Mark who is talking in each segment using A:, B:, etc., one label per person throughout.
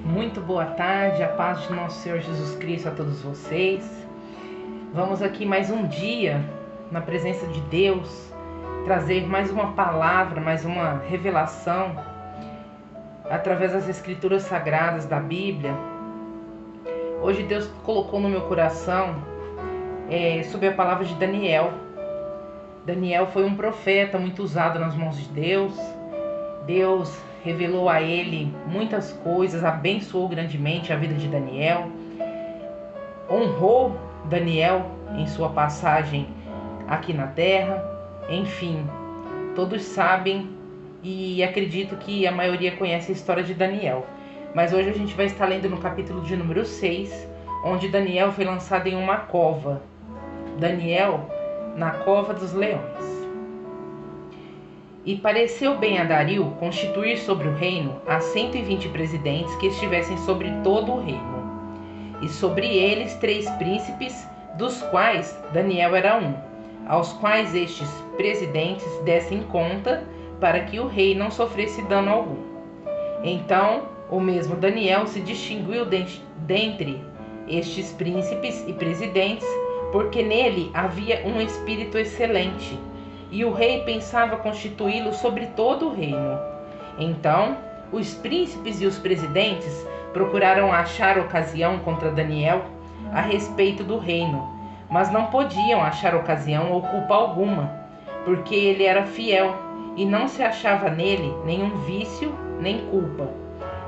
A: Muito boa tarde, a paz de nosso Senhor Jesus Cristo a todos vocês. Vamos aqui mais um dia na presença de Deus, trazer mais uma palavra, mais uma revelação através das escrituras sagradas da Bíblia. Hoje Deus colocou no meu coração sobre a palavra de Daniel. Daniel foi um profeta muito usado nas mãos de Deus. Deus revelou a ele muitas coisas, abençoou grandemente a vida de Daniel, honrou Daniel em sua passagem aqui na terra. Enfim, todos sabem e acredito que a maioria conhece a história de Daniel. Mas hoje a gente vai estar lendo no capítulo de número 6, onde Daniel foi lançado em uma cova. Daniel na cova dos leões. E pareceu bem a Dario constituir sobre o reino a 120 presidentes que estivessem sobre todo o reino, e sobre eles 3 príncipes, dos quais Daniel era um, aos quais estes presidentes dessem conta, para que o rei não sofresse dano algum. Então o mesmo Daniel se distinguiu dentre estes príncipes e presidentes, porque nele havia um espírito excelente, e o rei pensava constituí-lo sobre todo o reino. Então os príncipes e os presidentes procuraram achar ocasião contra Daniel a respeito do reino, mas não podiam achar ocasião ou culpa alguma, porque ele era fiel, e não se achava nele nenhum vício nem culpa.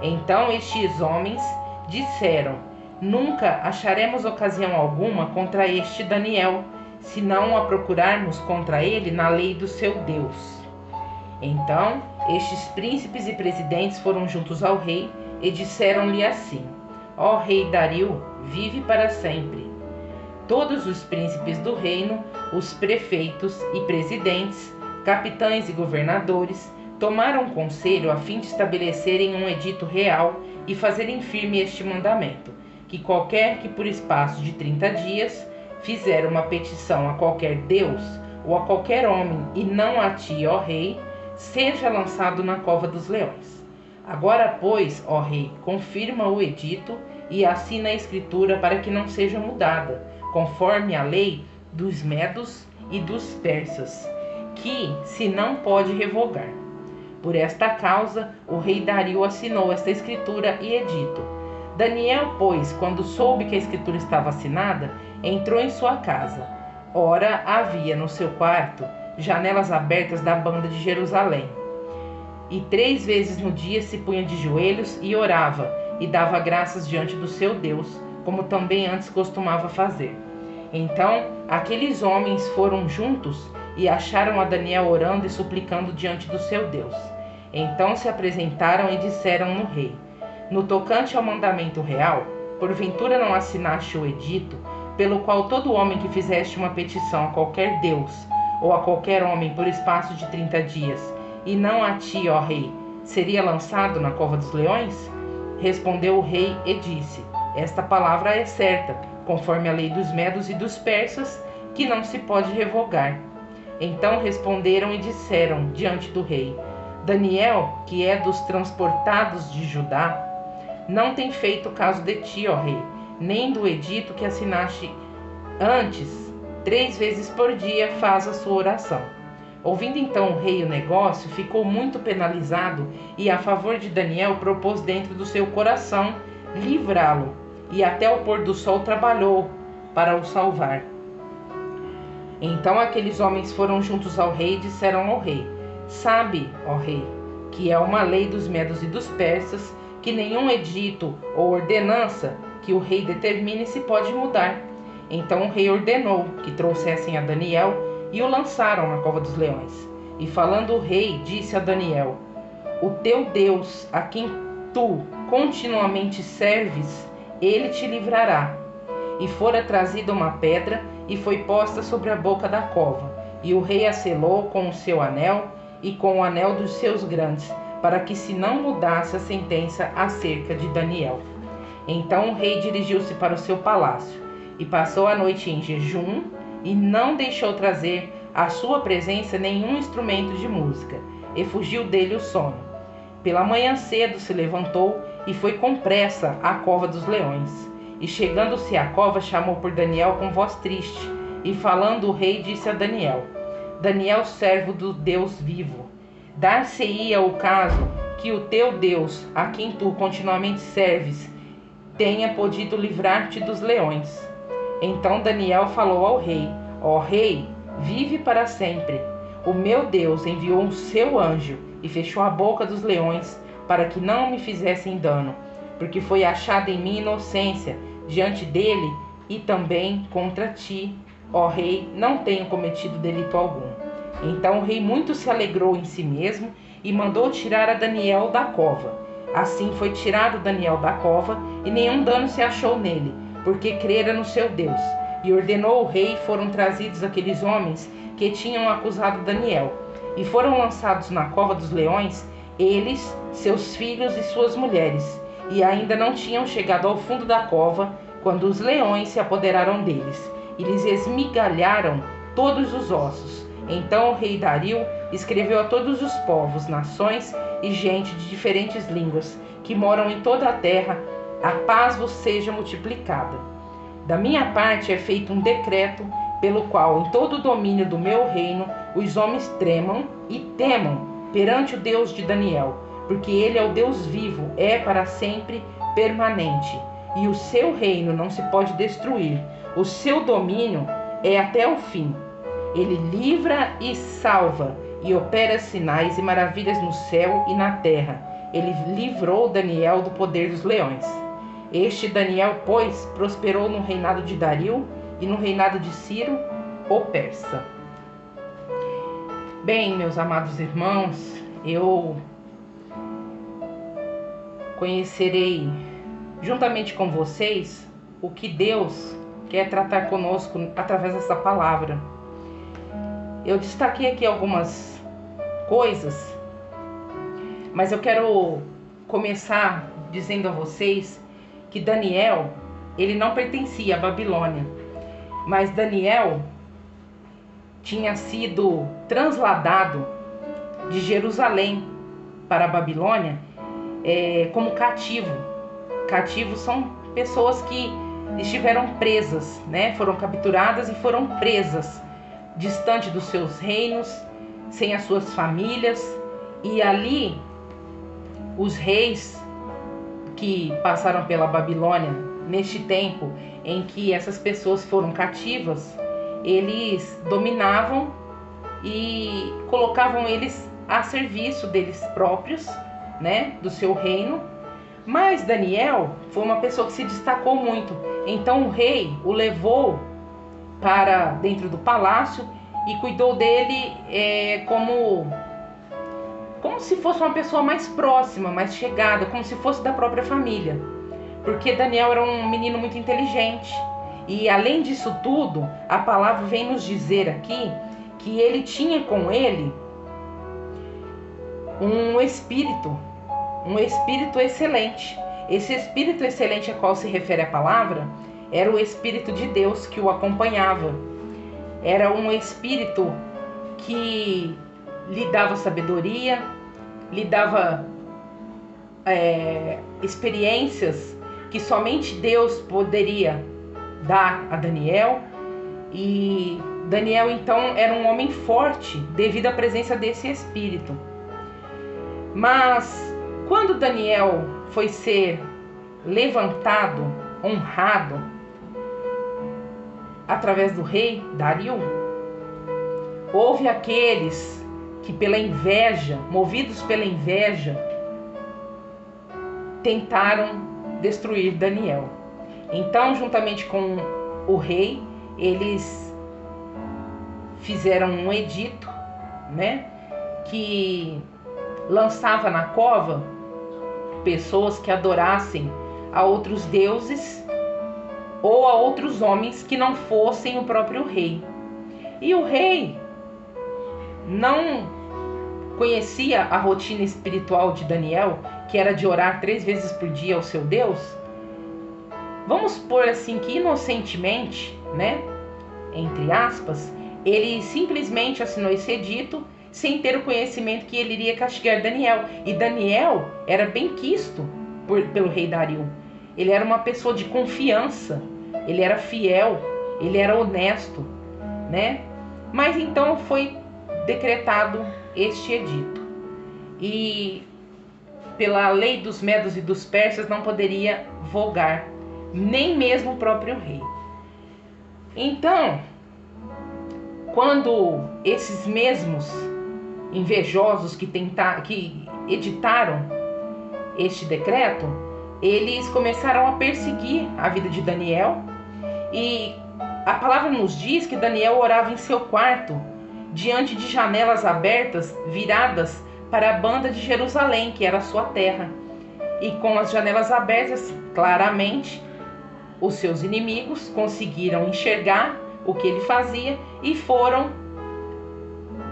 A: Então estes homens disseram: nunca acharemos ocasião alguma contra este Daniel, se não a procurarmos contra ele na lei do seu Deus. Então estes príncipes e presidentes foram juntos ao rei e disseram-lhe assim: ó rei Dario, vive para sempre. Todos os príncipes do reino, os prefeitos e presidentes, capitães e governadores, tomaram conselho a fim de estabelecerem um edito real e fazerem firme este mandamento, que qualquer que por espaço de 30 dias fizer uma petição a qualquer Deus ou a qualquer homem, e não a ti, ó rei, seja lançado na cova dos leões. Agora, pois, ó rei, confirma o edito e assina a escritura para que não seja mudada, conforme a lei dos medos e dos persas, que se não pode revogar. Por esta causa, o rei Dario assinou esta escritura e edito. Daniel, pois, quando soube que a escritura estava assinada, entrou em sua casa. Ora, havia no seu quarto janelas abertas da banda de Jerusalém. E 3 vezes no dia se punha de joelhos e orava, e dava graças diante do seu Deus, como também antes costumava fazer. Então aqueles homens foram juntos e acharam a Daniel orando e suplicando diante do seu Deus. Então se apresentaram e disseram no rei: no tocante ao mandamento real, porventura não assinaste o edito, pelo qual todo homem que fizeste uma petição a qualquer Deus, ou a qualquer homem por espaço de 30 dias, e não a ti, ó rei, seria lançado na cova dos leões? Respondeu o rei e disse: esta palavra é certa, conforme a lei dos medos e dos persas, que não se pode revogar. Então responderam e disseram diante do rei: Daniel, que é dos transportados de Judá, não tem feito caso de ti, ó rei, nem do edito que assinaste. Antes, 3 vezes por dia faz a sua oração. Ouvindo então o rei o negócio, ficou muito penalizado, e a favor de Daniel propôs dentro do seu coração livrá-lo, e até o pôr do sol trabalhou para o salvar. Então aqueles homens foram juntos ao rei e disseram ao rei: sabe, ó rei, que é uma lei dos medos e dos persas, que nenhum edito ou ordenança que o rei determine se pode mudar. Então o rei ordenou que trouxessem a Daniel e o lançaram na cova dos leões. E falando o rei, disse a Daniel: o teu Deus, a quem tu continuamente serves, ele te livrará. E fora trazida uma pedra e foi posta sobre a boca da cova, e o rei a selou com o seu anel e com o anel dos seus grandes, para que se não mudasse a sentença acerca de Daniel. Então o rei dirigiu-se para o seu palácio e passou a noite em jejum, e não deixou trazer à sua presença nenhum instrumento de música, e fugiu dele o sono. Pela manhã cedo se levantou e foi com pressa à cova dos leões. E chegando-se à cova, chamou por Daniel com voz triste, e falando o rei disse a Daniel: Daniel, servo do Deus vivo, dar-se-ia o caso que o teu Deus, a quem tu continuamente serves, tenha podido livrar-te dos leões. Então Daniel falou ao rei: Ó rei, vive para sempre. O meu Deus enviou o seu anjo e fechou a boca dos leões para que não me fizessem dano, porque foi achada em mim inocência diante dele e também contra ti, ó rei, não tenho cometido delito algum. Então o rei muito se alegrou em si mesmo e mandou tirar a Daniel da cova. Assim foi tirado Daniel da cova e nenhum dano se achou nele, porque crera no seu Deus. E ordenou o rei, foram trazidos aqueles homens que tinham acusado Daniel, e foram lançados na cova dos leões, eles, seus filhos e suas mulheres, e ainda não tinham chegado ao fundo da cova, quando os leões se apoderaram deles, e lhes esmigalharam todos os ossos. Então o rei Dario escreveu a todos os povos, nações e gente de diferentes línguas, que moram em toda a terra: a paz vos seja multiplicada. Da minha parte é feito um decreto, pelo qual em todo o domínio do meu reino os homens tremam e temam perante o Deus de Daniel, porque ele é o Deus vivo, é para sempre permanente, e o seu reino não se pode destruir, o seu domínio é até o fim. Ele livra e salva, e opera sinais e maravilhas no céu e na terra. Ele livrou Daniel do poder dos leões. Este Daniel, pois, prosperou no reinado de Dario e no reinado de Ciro, o persa. Bem, meus amados irmãos, eu conhecerei juntamente com vocês o que Deus quer tratar conosco através dessa palavra. Eu destaquei aqui algumas coisas, mas eu quero começar dizendo a vocês que Daniel, ele não pertencia à Babilônia, mas Daniel tinha sido trasladado de Jerusalém para a Babilônia como cativo. Cativos são pessoas que estiveram presas, né? Foram capturadas e foram presas, distante dos seus reinos, sem as suas famílias. E ali, os reis que passaram pela Babilônia, neste tempo em que essas pessoas foram cativas, eles dominavam e colocavam eles a serviço deles próprios, né, do seu reino. Mas Daniel foi uma pessoa que se destacou muito. Então o rei o levou para dentro do palácio e cuidou dele como se fosse uma pessoa mais próxima, mais chegada, como se fosse da própria família. Porque Daniel era um menino muito inteligente. E além disso tudo, a palavra vem nos dizer aqui que ele tinha com ele um espírito excelente. Esse espírito excelente a qual se refere a palavra era o Espírito de Deus que o acompanhava. Era um espírito que lhe dava sabedoria, lhe dava experiências que somente Deus poderia dar a Daniel. E Daniel então era um homem forte devido à presença desse espírito. Mas quando Daniel foi ser levantado, honrado através do rei Dario, houve aqueles que pela inveja, movidos pela inveja, tentaram destruir Daniel. Então, juntamente com o rei, eles fizeram um edito, né, que lançava na cova pessoas que adorassem a outros deuses ou a outros homens que não fossem o próprio rei. E o rei não conhecia a rotina espiritual de Daniel, que era de orar 3 vezes por dia ao seu Deus. Vamos pôr assim que inocentemente, né, entre aspas, ele simplesmente assinou esse edito sem ter o conhecimento que ele iria castigar Daniel. E Daniel era benquisto pelo rei Dario. Ele era uma pessoa de confiança, ele era fiel, ele era honesto, né? Mas então foi decretado este edito. E pela lei dos medos e dos persas não poderia vogar, nem mesmo o próprio rei. Então, quando esses mesmos invejosos que editaram este decreto, eles começaram a perseguir a vida de Daniel, e a palavra nos diz que Daniel orava em seu quarto, diante de janelas abertas, viradas para a banda de Jerusalém, que era a sua terra. E com as janelas abertas, claramente, os seus inimigos conseguiram enxergar o que ele fazia e foram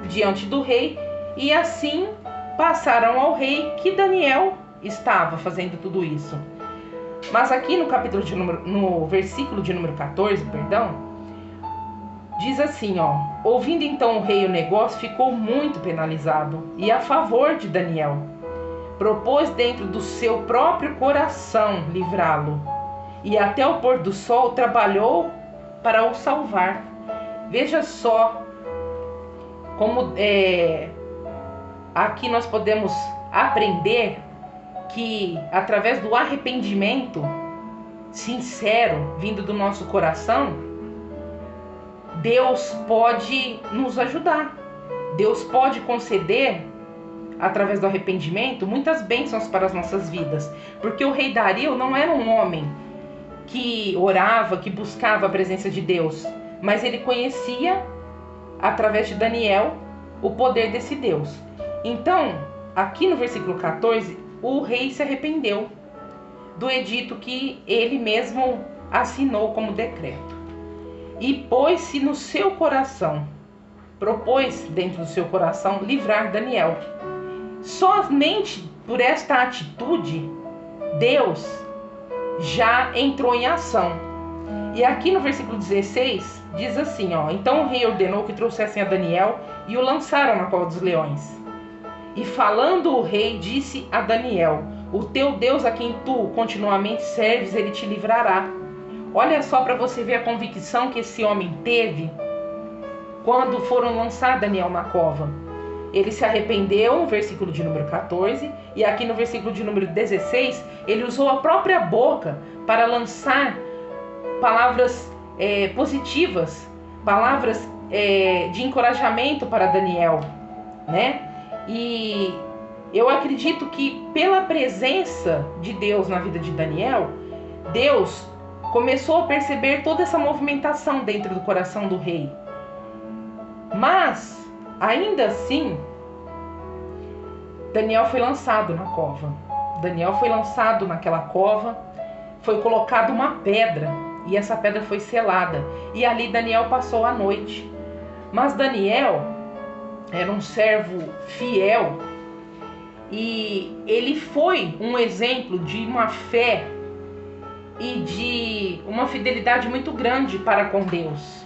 A: diante do rei, e assim passaram ao rei que Daniel estava fazendo tudo isso. Mas aqui no versículo de número 14, diz assim, ouvindo então o rei o negócio, ficou muito penalizado e a favor de Daniel. Propôs dentro do seu próprio coração livrá-lo, e até o pôr do sol trabalhou para o salvar. Veja só como aqui nós podemos aprender que através do arrependimento sincero vindo do nosso coração, Deus pode nos ajudar. Deus pode conceder, através do arrependimento, muitas bênçãos para as nossas vidas. Porque o rei Dario não era um homem que orava, que buscava a presença de Deus, mas ele conhecia, através de Daniel, o poder desse Deus. Então, aqui no versículo 14, o rei se arrependeu do edito que ele mesmo assinou como decreto. E pôs-se no seu coração, propôs dentro do seu coração livrar Daniel. Somente por esta atitude, Deus já entrou em ação. E aqui no versículo 16, diz assim, então o rei ordenou que trouxessem a Daniel e o lançaram na cova dos leões. E falando o rei, disse a Daniel, o teu Deus a quem tu continuamente serves, ele te livrará. Olha só para você ver a convicção que esse homem teve quando foram lançar Daniel na cova. Ele se arrependeu, no versículo de número 14, e aqui no versículo de número 16, ele usou a própria boca para lançar palavras positivas, palavras de encorajamento para Daniel, né? E eu acredito que pela presença de Deus na vida de Daniel, Deus começou a perceber toda essa movimentação dentro do coração do rei. Mas, ainda assim, Daniel foi lançado na cova. Daniel foi lançado naquela cova, foi colocada uma pedra, e essa pedra foi selada. E ali Daniel passou a noite. Mas Daniel era um servo fiel, e ele foi um exemplo de uma fé e de uma fidelidade muito grande para com Deus,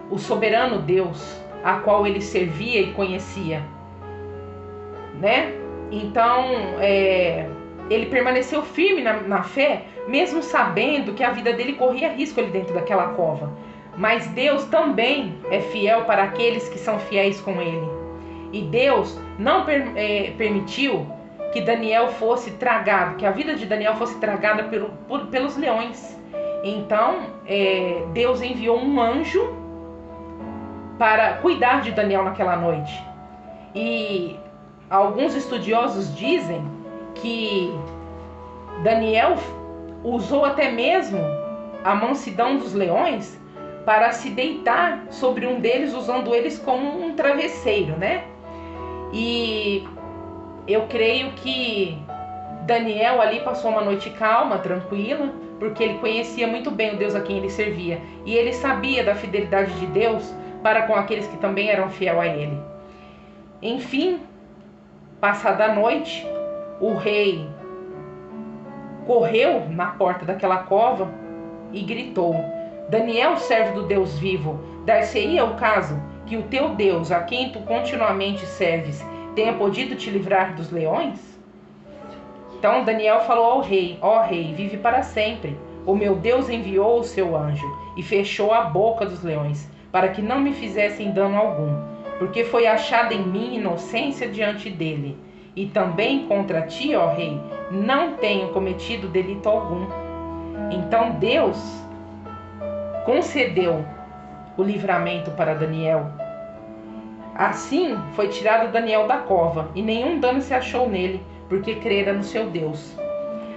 A: o soberano Deus, a qual ele servia e conhecia, né? Então, ele permaneceu firme na fé, mesmo sabendo que a vida dele corria risco ali dentro daquela cova. Mas Deus também é fiel para aqueles que são fiéis com ele. E Deus não permitiu que Daniel fosse tragado, que a vida de Daniel fosse tragada pelos leões. Então, Deus enviou um anjo para cuidar de Daniel naquela noite. E alguns estudiosos dizem que Daniel usou até mesmo a mansidão dos leões para se deitar sobre um deles, usando eles como um travesseiro, né? E eu creio que Daniel ali passou uma noite calma, tranquila, porque ele conhecia muito bem o Deus a quem ele servia. E ele sabia da fidelidade de Deus para com aqueles que também eram fiel a ele. Enfim, passada a noite, o rei correu na porta daquela cova e gritou: Daniel, servo do Deus vivo, dar-se-ia o caso que o teu Deus, a quem tu continuamente serves, tenha podido te livrar dos leões? Então Daniel falou ao rei: ó rei, vive para sempre. O meu Deus enviou o seu anjo e fechou a boca dos leões, para que não me fizessem dano algum, porque foi achada em mim inocência diante dele. E também contra ti, ó rei, não tenho cometido delito algum. Então Deus concedeu o livramento para Daniel. Assim foi tirado Daniel da cova, e nenhum dano se achou nele, porque crera no seu Deus.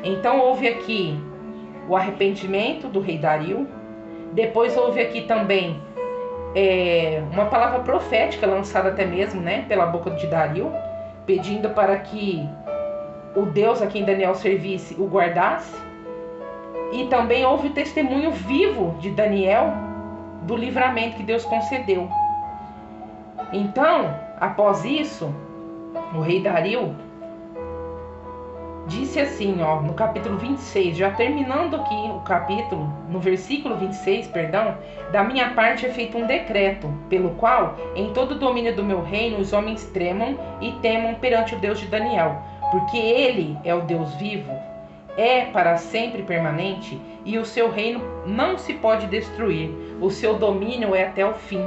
A: Então houve aqui o arrependimento do rei Dario. Depois houve aqui também uma palavra profética lançada até mesmo, pela boca de Dario, pedindo para que o Deus a quem Daniel servisse o guardasse. E também houve o testemunho vivo de Daniel do livramento que Deus concedeu. Então, após isso, o rei Dario disse assim, no capítulo 26, já terminando aqui o capítulo, no versículo 26, da minha parte é feito um decreto, pelo qual, em todo o domínio do meu reino, os homens tremam e temam perante o Deus de Daniel, porque ele é o Deus vivo, é para sempre permanente, e o seu reino não se pode destruir, o seu domínio é até o fim.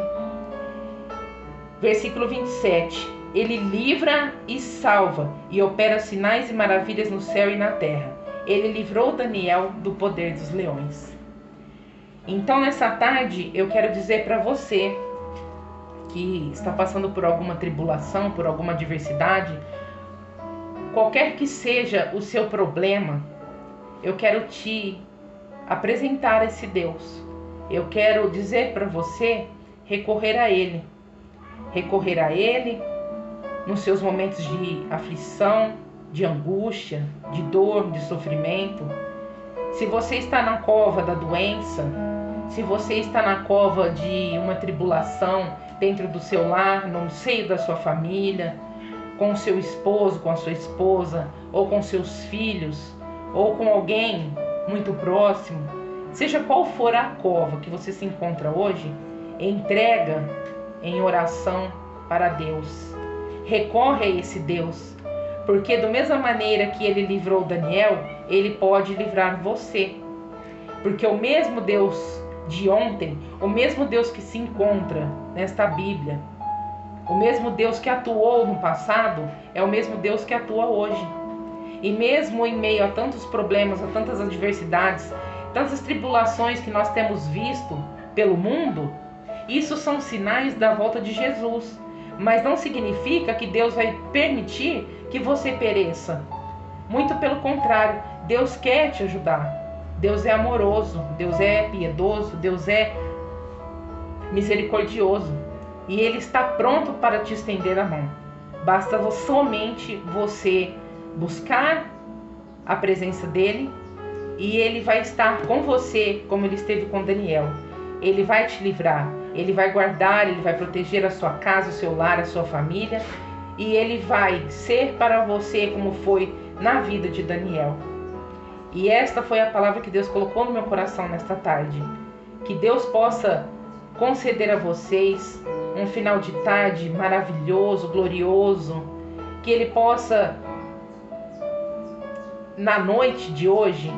A: Versículo 27. Ele livra e salva, e opera sinais e maravilhas no céu e na terra. Ele livrou Daniel do poder dos leões. Então, nessa tarde, eu quero dizer para você que está passando por alguma tribulação, por alguma adversidade, qualquer que seja o seu problema, eu quero te apresentar esse Deus. Eu quero dizer para você recorrer a Ele. Recorrer a Ele nos seus momentos de aflição, de angústia, de dor, de sofrimento. Se você está na cova da doença, se você está na cova de uma tribulação dentro do seu lar, no seio da sua família, com o seu esposo, com a sua esposa, ou com seus filhos, ou com alguém muito próximo, seja qual for a cova que você se encontra hoje, entrega em oração para Deus. Recorre a esse Deus, porque da mesma maneira que ele livrou Daniel, ele pode livrar você. Porque o mesmo Deus de ontem, o mesmo Deus que se encontra nesta Bíblia, o mesmo Deus que atuou no passado, é o mesmo Deus que atua hoje. E mesmo em meio a tantos problemas, a tantas adversidades, tantas tribulações que nós temos visto pelo mundo, isso são sinais da volta de Jesus. Mas não significa que Deus vai permitir que você pereça. Muito pelo contrário, Deus quer te ajudar. Deus é amoroso, Deus é piedoso, Deus é misericordioso. E Ele está pronto para te estender a mão. Basta somente você buscar a presença dEle e Ele vai estar com você como Ele esteve com Daniel. Ele vai te livrar. Ele vai guardar, Ele vai proteger a sua casa, o seu lar, a sua família. E Ele vai ser para você como foi na vida de Daniel. E esta foi a palavra que Deus colocou no meu coração nesta tarde. Que Deus possa conceder a vocês um final de tarde maravilhoso, glorioso. Que Ele possa, na noite de hoje,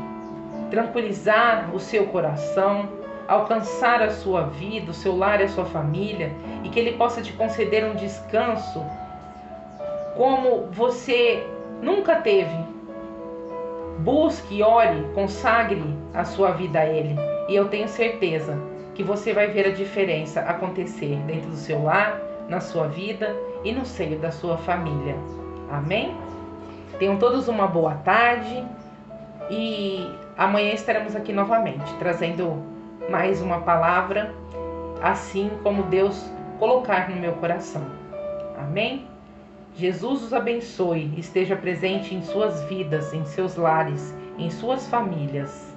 A: tranquilizar o seu coração, alcançar a sua vida, o seu lar e a sua família, e que Ele possa te conceder um descanso como você nunca teve. Busque, ore, consagre a sua vida a Ele, e eu tenho certeza que você vai ver a diferença acontecer dentro do seu lar, na sua vida e no seio da sua família. Amém? Tenham todos uma boa tarde e amanhã estaremos aqui novamente, trazendo mais uma palavra, assim como Deus colocar no meu coração. Amém? Jesus os abençoe, esteja presente em suas vidas, em seus lares, em suas famílias.